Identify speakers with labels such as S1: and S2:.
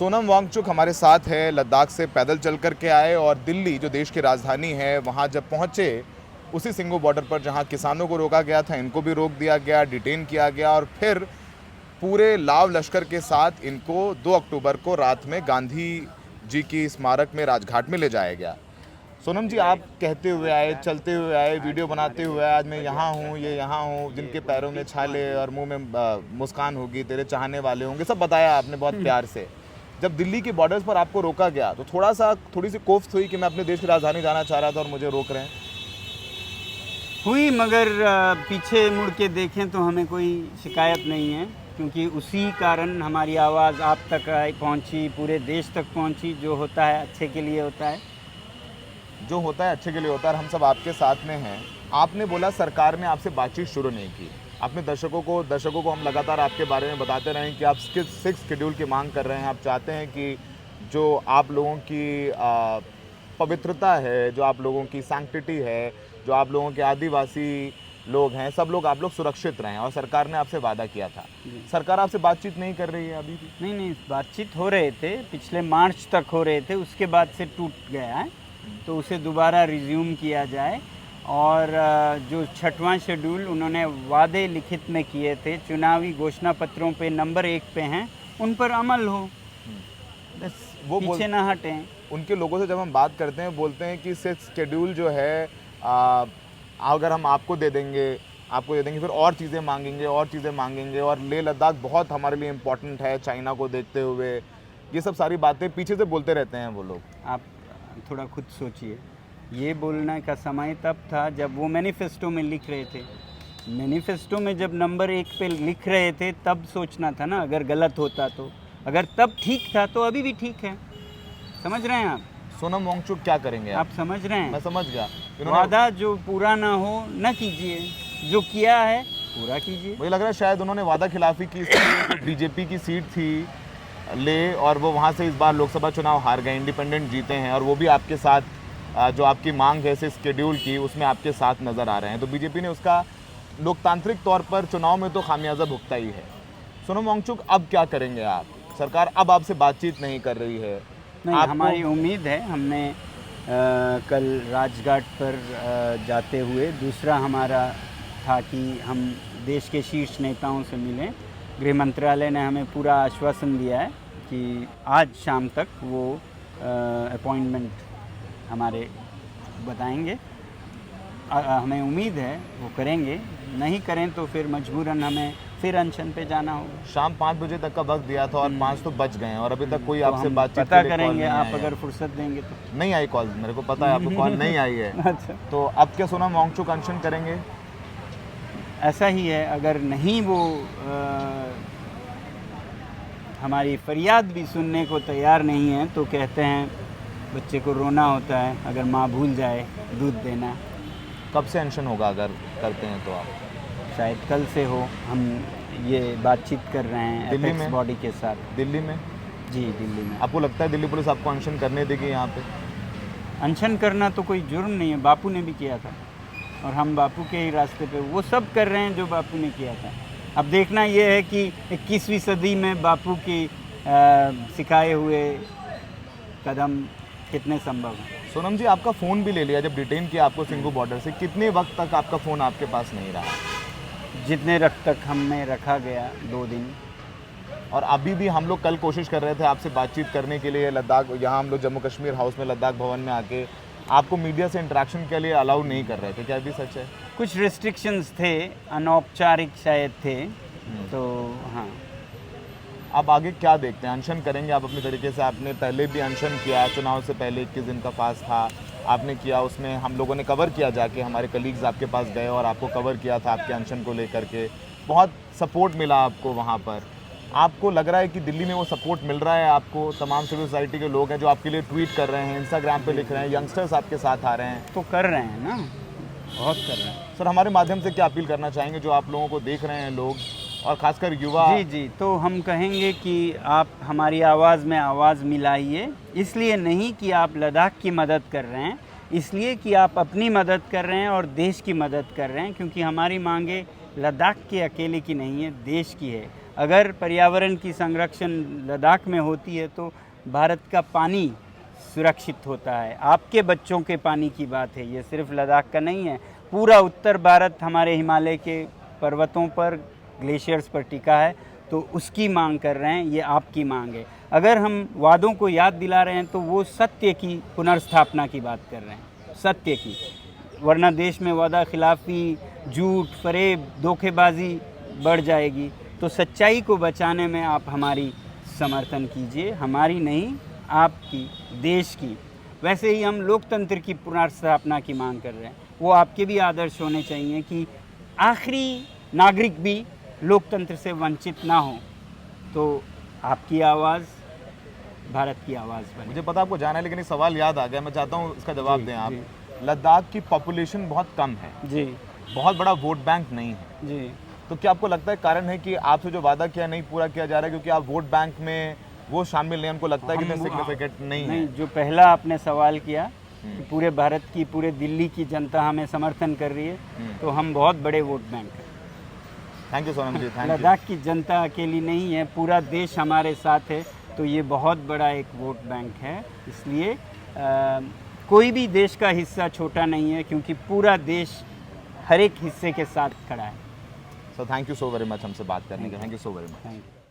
S1: सोनम वांगचुक हमारे साथ है। लद्दाख से पैदल चल कर के आए और दिल्ली जो देश की राजधानी है वहाँ जब पहुँचे उसी सिंघू बॉर्डर पर जहाँ किसानों को रोका गया था, इनको भी रोक दिया गया, डिटेन किया गया और फिर पूरे लाव लश्कर के साथ इनको 2 अक्टूबर को रात में गांधी जी की स्मारक में राजघाट में ले जाया गया। सोनम जी, आप कहते हुए आए, चलते हुए आए, वीडियो बनाते हुए आए, आज मैं यहाँ हूँ, ये यहाँ हूँ, जिनके पैरों में छाले और मुंह में मुस्कान होगी, तेरे चाहने वाले होंगे, सब बताया आपने बहुत प्यार से। जब दिल्ली के बॉर्डर्स पर आपको रोका गया तो थोड़ी सी कोफ्त हुई कि मैं अपने देश की राजधानी जाना चाह रहा था और मुझे रोक रहे हैं?
S2: हुई, मगर पीछे मुड़ के देखें तो हमें कोई शिकायत नहीं है, क्योंकि उसी कारण हमारी आवाज़ आप तक पहुंची, पूरे देश तक पहुंची। जो होता है अच्छे के लिए होता है,
S1: जो होता है अच्छे के लिए होता है। हम सब आपके साथ में हैं। आपने बोला सरकार ने आपसे बातचीत शुरू नहीं की। अपने दर्शकों को हम लगातार आपके बारे में बताते रहें कि आप किस 6 शेड्यूल की मांग कर रहे हैं। आप चाहते हैं कि जो आप लोगों की पवित्रता है, जो आप लोगों की सैंक्टिटी है, जो आप लोगों के आदिवासी लोग हैं, सब लोग आप लोग सुरक्षित रहें, और सरकार ने आपसे वादा किया था। सरकार आपसे बातचीत नहीं कर रही है अभी भी?
S2: नहीं, बातचीत हो रहे थे, पिछले मार्च तक हो रहे थे, उसके बाद से टूट गया है, तो उसे दोबारा रिज्यूम किया जाए। और जो 6वां शेड्यूल उन्होंने वादे लिखित में किए थे, चुनावी घोषणा पत्रों पे नंबर 1 पे हैं, उन पर अमल हो, बस वो पीछे ना हटें।
S1: उनके लोगों से जब हम बात करते हैं, बोलते हैं कि 6 शेड्यूल जो है अगर हम आपको दे देंगे फिर और चीज़ें मांगेंगे और लेह लद्दाख बहुत हमारे लिए इम्पोर्टेंट है चाइना को देखते हुए। ये सब सारी बातें पीछे से बोलते रहते हैं वो लोग।
S2: आप थोड़ा खुद सोचिए, ये बोलने का समय तब था जब वो मैनिफेस्टो में लिख रहे थे। मैनिफेस्टो में जब नंबर 1 पे लिख रहे थे तब सोचना था ना, अगर गलत होता तो। अगर तब ठीक था तो अभी भी ठीक है। समझ रहे हैं आप?
S1: सोनम वांगचुक क्या करेंगे
S2: आप समझ रहे हैं?
S1: मैं समझ गया।
S2: वादा जो पूरा ना हो न कीजिए, जो किया है पूरा कीजिए।
S1: मुझे लग रहा है शायद उन्होंने वादा खिलाफी की। बीजेपी की सीट थी ले, और वो वहाँ से इस बार लोकसभा चुनाव हार गए, इंडिपेंडेंट जीते हैं, और वो भी आपके साथ जो आपकी मांग है 6 शेड्यूल की, उसमें आपके साथ नज़र आ रहे हैं। तो बीजेपी ने उसका लोकतांत्रिक तौर पर चुनाव में तो खामियाजा भुगता ही है। सोनम वांगचुक, अब क्या करेंगे आप? सरकार अब आपसे बातचीत नहीं कर रही है।
S2: नहीं, हमारी उम्मीद है। हमने कल राजघाट पर जाते हुए दूसरा हमारा था कि हम देश के शीर्ष नेताओं से मिलें। गृह मंत्रालय ने हमें पूरा आश्वासन दिया है कि आज शाम तक वो अपॉइंटमेंट हमारे बताएंगे। हमें उम्मीद है वो करेंगे, नहीं करें तो फिर मजबूरन हमें फिर अनशन पे जाना होगा।
S1: शाम 5 बजे तक का वक्त दिया था और 5 तो बज गए हैं और अभी तक कोई
S2: तो
S1: आपसे बातचीत
S2: पता करेंगे, आप अगर फुर्सत देंगे तो।
S1: नहीं आई कॉल, मेरे को पता है आपको कॉल नहीं आई है।
S2: अच्छा,
S1: तो अब क्या सोनम वांगचुक अनशन करेंगे?
S2: ऐसा ही है। अगर नहीं वो हमारी फरियाद भी सुनने को तैयार नहीं है तो कहते हैं बच्चे को रोना होता है अगर माँ भूल जाए दूध देना।
S1: कब से अनशन होगा अगर करते हैं तो आप?
S2: शायद कल से हो। हम ये बातचीत कर रहे हैं
S1: दिल्ली में,
S2: बॉडी के साथ।
S1: दिल्ली में?
S2: जी, दिल्ली में।
S1: आपको लगता है दिल्ली पुलिस आपको अनशन करने देगी यहाँ पे?
S2: अनशन करना तो कोई जुर्म नहीं है, बापू ने भी किया था और हम बापू के ही रास्ते पे वो सब कर रहे हैं जो बापू ने किया था। अब देखना ये है कि 21वीं सदी में बापू की सिखाए हुए कदम कितने संभव हैं।
S1: सोनम जी, आपका फ़ोन भी ले लिया जब डिटेन किया आपको सिंघू बॉर्डर से। कितने वक्त तक आपका फ़ोन आपके पास नहीं रहा?
S2: जितने वक्त तक हमें रखा गया, 2 दिन।
S1: और अभी भी हम लोग कल कोशिश कर रहे थे आपसे बातचीत करने के लिए लद्दाख, यहाँ हम लोग जम्मू कश्मीर हाउस में लद्दाख भवन में आके आपको मीडिया से इंटरेक्शन के लिए अलाउ नहीं कर रहे थे। क्या भी सच है?
S2: कुछ रिस्ट्रिक्शंस थे, अनौपचारिक शायद थे। तो हाँ,
S1: आप आगे क्या देखते हैं? अनशन करेंगे आप अपने तरीके से? आपने पहले भी अनशन किया, चुनाव से पहले 21 दिन का फास्ट था आपने किया, उसमें हम लोगों ने कवर किया, जाके हमारे कलीग्स आपके पास गए और आपको कवर किया था आपके अनशन को लेकर के। बहुत सपोर्ट मिला आपको वहाँ पर। आपको लग रहा है कि दिल्ली में वो सपोर्ट मिल रहा है आपको? तमाम सिविल सोसाइटी के लोग हैं जो आपके लिए ट्वीट कर रहे हैं, इंस्टाग्राम पे लिख रहे हैं, यंगस्टर्स आपके साथ आ रहे हैं।
S2: तो कर रहे हैं ना, बहुत कर रहे हैं।
S1: सर, हमारे माध्यम से क्या अपील करना चाहेंगे जो आप लोगों को देख रहे हैं लोग, और खासकर युवा?
S2: जी, तो हम कहेंगे कि आप हमारी आवाज़ में आवाज़ मिलाइए। इसलिए नहीं कि आप लद्दाख की मदद कर रहे हैं, इसलिए कि आप अपनी मदद कर रहे हैं और देश की मदद कर रहे हैं, क्योंकि हमारी मांगे लद्दाख के अकेले की नहीं है, देश की है। अगर पर्यावरण की संरक्षण लद्दाख में होती है तो भारत का पानी सुरक्षित होता है। आपके बच्चों के पानी की बात है, ये सिर्फ लद्दाख का नहीं है। पूरा उत्तर भारत हमारे हिमालय के पर्वतों पर, ग्लेशियर्स पर टिका है, तो उसकी मांग कर रहे हैं, ये आपकी मांग है। अगर हम वादों को याद दिला रहे हैं तो वो सत्य की पुनर्स्थापना की बात कर रहे हैं, सत्य की। वरना देश में वादा खिलाफी, झूठ, फरेब, धोखेबाजी बढ़ जाएगी। तो सच्चाई को बचाने में आप हमारी समर्थन कीजिए, हमारी नहीं, आपकी, देश की। वैसे ही हम लोकतंत्र की पुनर्स्थापना की मांग कर रहे हैं। वो आपके भी आदर्श होने चाहिए कि आखिरी नागरिक भी लोकतंत्र से वंचित ना हो। तो आपकी आवाज़ भारत की आवाज़ बने।
S1: मुझे पता आपको जाना है, लेकिन एक सवाल याद आ गया, मैं चाहता हूँ इसका जवाब
S2: जी,
S1: दें आप।
S2: जी।
S1: लद्दाख की पॉपुलेशन बहुत कम है,
S2: जी
S1: बहुत बड़ा वोट बैंक नहीं है,
S2: जी।
S1: तो क्या आपको लगता है कारण है कि आपसे जो वादा किया नहीं पूरा किया जा रहा है क्योंकि आप वोट बैंक में वो शामिल नहीं, उनको लगता है कि इतना सिग्निफिकेंट नहीं है?
S2: जो पहला आपने सवाल किया कि पूरे भारत की, पूरे दिल्ली की जनता हमें समर्थन कर रही है, तो हम बहुत बड़े वोट बैंक हैं।
S1: Thank you Sonam ji, thank you.
S2: Ladakh की जनता अकेली नहीं है, पूरा देश हमारे साथ है, तो ये बहुत बड़ा एक वोट बैंक है। इसलिए कोई भी देश का हिस्सा छोटा नहीं है, क्योंकि पूरा देश हर एक हिस्से के साथ खड़ा है।
S1: So thank you so very much हमसे बात करने के, thank you so very much.
S2: Thank you.